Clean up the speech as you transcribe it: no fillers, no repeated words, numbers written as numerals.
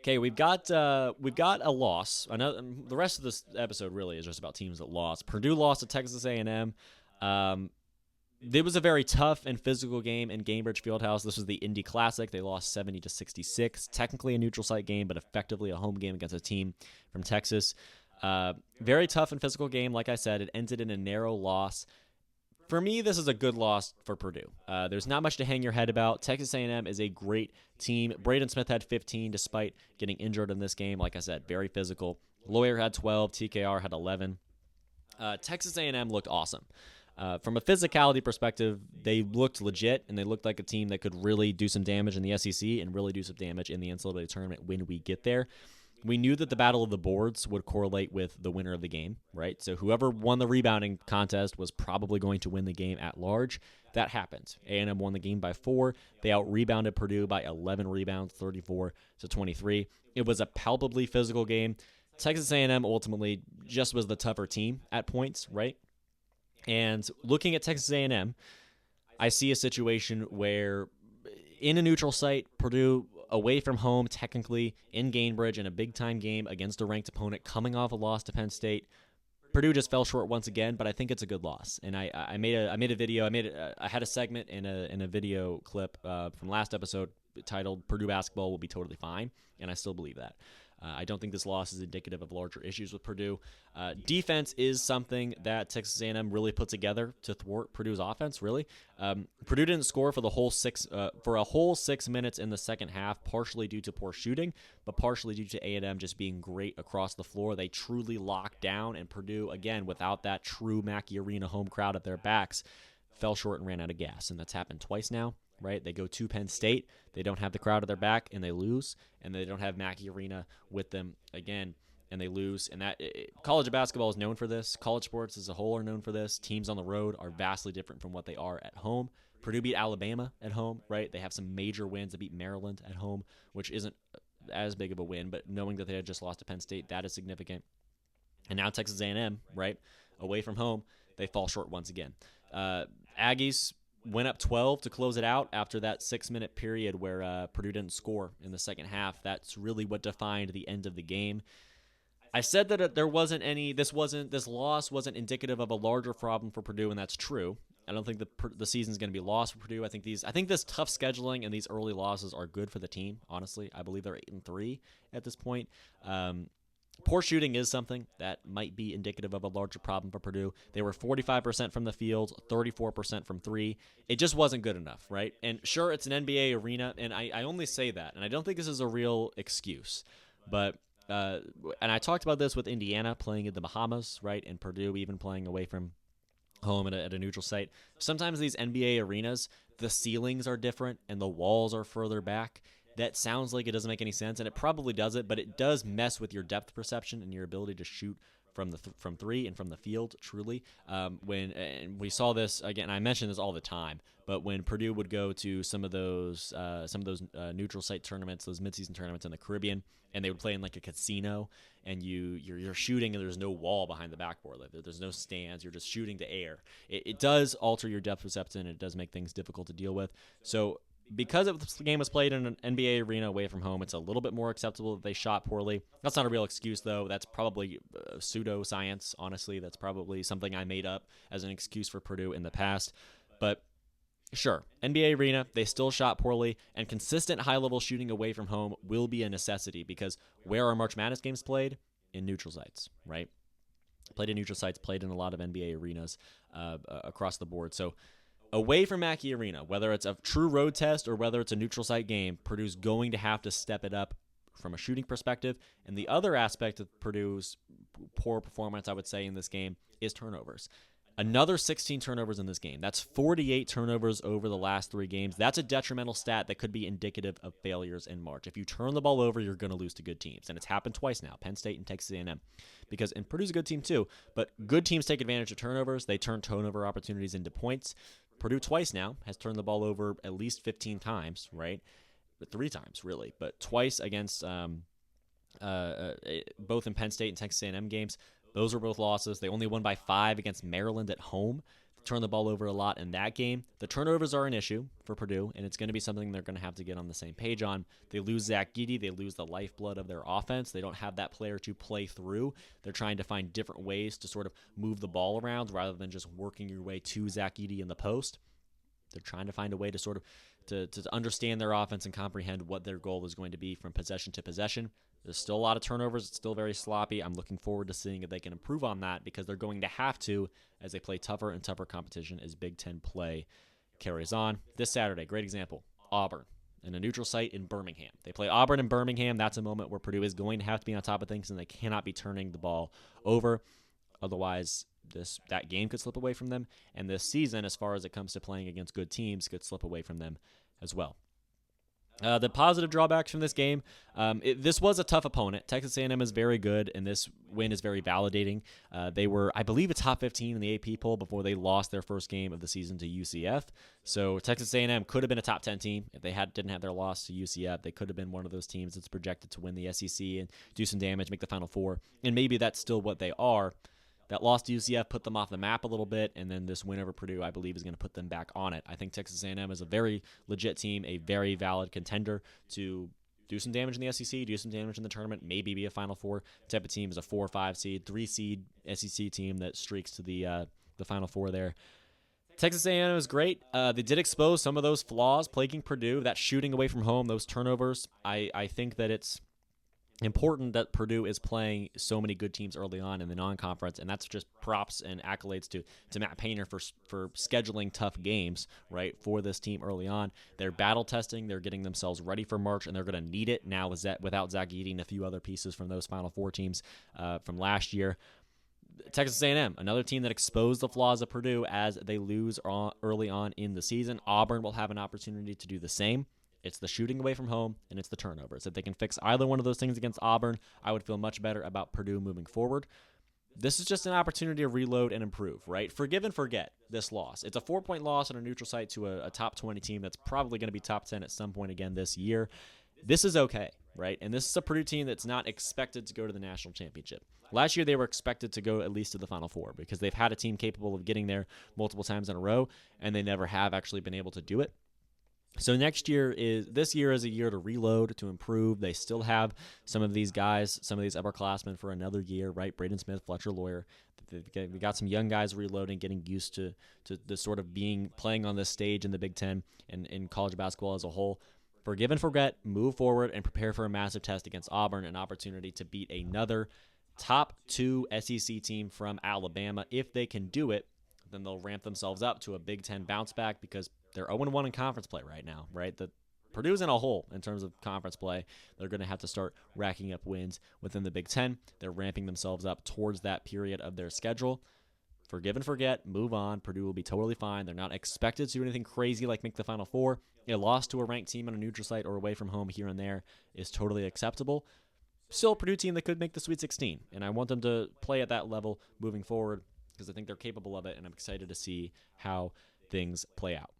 Okay, we've got a loss. I know the rest of this episode really is just about teams that lost. Purdue lost to Texas A&M. It was a very tough and physical game in Gainbridge Fieldhouse. This was the Indy Classic. They lost 70-66. Technically a neutral site game, but effectively a home game against a team from Texas. Very tough and physical game. Like I said, it ended in a narrow loss. For me, this is a good loss for Purdue. There's not much to hang your head about. Texas A&M is a great team. Braden Smith had 15 despite getting injured in this game. Like I said, very physical. Lawyer had 12. TKR had 11. Texas A&M looked awesome. From a physicality perspective, they looked legit, and they looked like a team that could really do some damage in the SEC and really do some damage in the NCAA tournament when we get there. We knew that the battle of the boards would correlate with the winner of the game, right? So whoever won the rebounding contest was probably going to win the game at large. That happened. A&M won the game by 4. They out-rebounded Purdue by 11 rebounds, 34-23. It was a palpably physical game. Texas A&M ultimately just was the tougher team at points, right? And looking at Texas A&M, I see a situation where in a neutral site, Purdue away from home, technically in Gainbridge in a big-time game against a ranked opponent, coming off a loss to Penn State. Purdue just fell short once again, but I think it's a good loss. And I made a video. I had a segment in a video clip from last episode titled "Purdue basketball will be totally fine," and I still believe that. I don't think this loss is indicative of larger issues with Purdue. Defense is something that Texas A&M really put together to thwart Purdue's offense. Really, Purdue didn't score for a whole 6 minutes in the second half, partially due to poor shooting, but partially due to A&M just being great across the floor. They truly locked down, and Purdue, again, without that true Mackey Arena home crowd at their backs, fell short and ran out of gas, and that's happened twice now. Right, they go to Penn State, they don't have the crowd at their back, and they lose, and they don't have Mackey Arena with them again, and they lose. And college basketball is known for this. College sports as a whole are known for this. Teams on the road are vastly different from what they are at home. Purdue beat Alabama at home, right? They have some major wins. They beat Maryland at home, which isn't as big of a win, but knowing that they had just lost to Penn State, that is significant. And now Texas A&M, right, away from home, they fall short once again. Aggies went up 12 to close it out after that 6-minute period where Purdue didn't score in the second half. That's really what defined the end of the game. I said that this loss wasn't indicative of a larger problem for Purdue, and that's true. I don't think the season's going to be lost for Purdue. I think this tough scheduling and these early losses are good for the team. Honestly, I believe they're 8-3 at this point. Poor shooting is something that might be indicative of a larger problem for Purdue. They were 45% from the field, 34% from 3. It just wasn't good enough, right? And sure, it's an NBA arena, and I only say that, and I don't think this is a real excuse. But and I talked about this with Indiana playing in the Bahamas, right, and Purdue even playing away from home at a neutral site. Sometimes these NBA arenas, the ceilings are different and the walls are further back. That sounds like it doesn't make any sense, and it probably doesn't, but it does mess with your depth perception and your ability to shoot from 3 and from the field, truly. And we saw this, again, I mention this all the time, but when Purdue would go to some of those neutral site tournaments, those midseason tournaments in the Caribbean, and they would play in like a casino, and you're shooting and there's no wall behind the backboard. Like there's no stands. You're just shooting to air. It does alter your depth perception, and it does make things difficult to deal with. So because the game was played in an NBA arena away from home, it's a little bit more acceptable that they shot poorly. That's not a real excuse, though. That's probably pseudoscience, honestly. That's probably something I made up as an excuse for Purdue in the past. But sure, NBA arena, they still shot poorly, and consistent high-level shooting away from home will be a necessity because where are March Madness games played? In neutral sites, right? Played in neutral sites, played in a lot of NBA arenas across the board. So away from Mackey Arena, whether it's a true road test or whether it's a neutral site game, Purdue's going to have to step it up from a shooting perspective. And the other aspect of Purdue's poor performance, I would say, in this game is turnovers. Another 16 turnovers in this game. That's 48 turnovers over the last 3 games. That's a detrimental stat that could be indicative of failures in March. If you turn the ball over, you're going to lose to good teams. And it's happened twice now, Penn State and Texas A&M. And Purdue's a good team too, but good teams take advantage of turnovers. They turn turnover opportunities into points. Purdue twice now has turned the ball over at least 15 times, right? But 3 times, really. But twice against both in Penn State and Texas A&M games. Those were both losses. They only won by 5 against Maryland at home. turn the ball over a lot in that game. The turnovers are an issue for Purdue, and it's going to be something they're going to have to get on the same page on. They lose Zach Edey. They lose the lifeblood of their offense. They don't have that player to play through. They're trying to find different ways to sort of move the ball around rather than just working your way to Zach Edey in the post. They're trying to find a way to sort of to understand their offense and comprehend what their goal is going to be from possession to possession. There's still a lot of turnovers. It's still very sloppy. I'm looking forward to seeing if they can improve on that because they're going to have to as they play tougher and tougher competition as Big Ten play carries on. This Saturday, great example, Auburn in a neutral site in Birmingham. They play Auburn in Birmingham. That's a moment where Purdue is going to have to be on top of things, and they cannot be turning the ball over. Otherwise, that game could slip away from them, and this season, as far as it comes to playing against good teams, could slip away from them as well. The positive drawbacks from this game, this was a tough opponent. Texas A&M is very good, and this win is very validating. They were, I believe, a top 15 in the AP poll before they lost their first game of the season to UCF. So Texas A&M could have been a top 10 team if they didn't have their loss to UCF. They could have been one of those teams that's projected to win the SEC and do some damage, make the Final Four, and maybe that's still what they are. That loss to UCF put them off the map a little bit, and then this win over Purdue, I believe, is going to put them back on it. I think Texas A&M is a very legit team, a very valid contender to do some damage in the SEC, do some damage in the tournament, maybe be a Final Four type of team as a 4 or 5 seed, 3 seed SEC team that streaks to the Final Four there. Texas A&M is great. They did expose some of those flaws plaguing Purdue, that shooting away from home, those turnovers. I think that it's important that Purdue is playing so many good teams early on in the non-conference, and that's just props and accolades to Matt Painter for scheduling tough games, right, for this team early on. They're battle testing, they're getting themselves ready for March, and they're going to need it now without Zach Edey and a few other pieces from those Final Four teams from last year. Texas A&M, another team that exposed the flaws of Purdue as they lose early on in the season. Auburn will have an opportunity to do the same. It's the shooting away from home, and it's the turnovers. If they can fix either one of those things against Auburn, I would feel much better about Purdue moving forward. This is just an opportunity to reload and improve, right? Forgive and forget this loss. It's a 4-point loss on a neutral site to a top 20 team that's probably going to be top 10 at some point again this year. This is okay, right? And this is a Purdue team that's not expected to go to the national championship. Last year, they were expected to go at least to the Final Four because they've had a team capable of getting there multiple times in a row, and they never have actually been able to do it. So this year is a year to reload, to improve. They still have some of these guys, some of these upperclassmen for another year, right? Braden Smith, Fletcher Lawyer. We got some young guys reloading, getting used to the sort of playing on this stage in the Big Ten and in college basketball as a whole. Forgive and forget, move forward, and prepare for a massive test against Auburn, an opportunity to beat another top 2 SEC team from Alabama. If they can do it, then they'll ramp themselves up to a Big Ten bounce back because they're 0-1 in conference play right now, right? Purdue's in a hole in terms of conference play. They're going to have to start racking up wins within the Big Ten. They're ramping themselves up towards that period of their schedule. Forgive and forget, move on. Purdue will be totally fine. They're not expected to do anything crazy like make the Final Four. A loss to a ranked team on a neutral site or away from home here and there is totally acceptable. Still a Purdue team that could make the Sweet 16, and I want them to play at that level moving forward because I think they're capable of it, and I'm excited to see how things play out.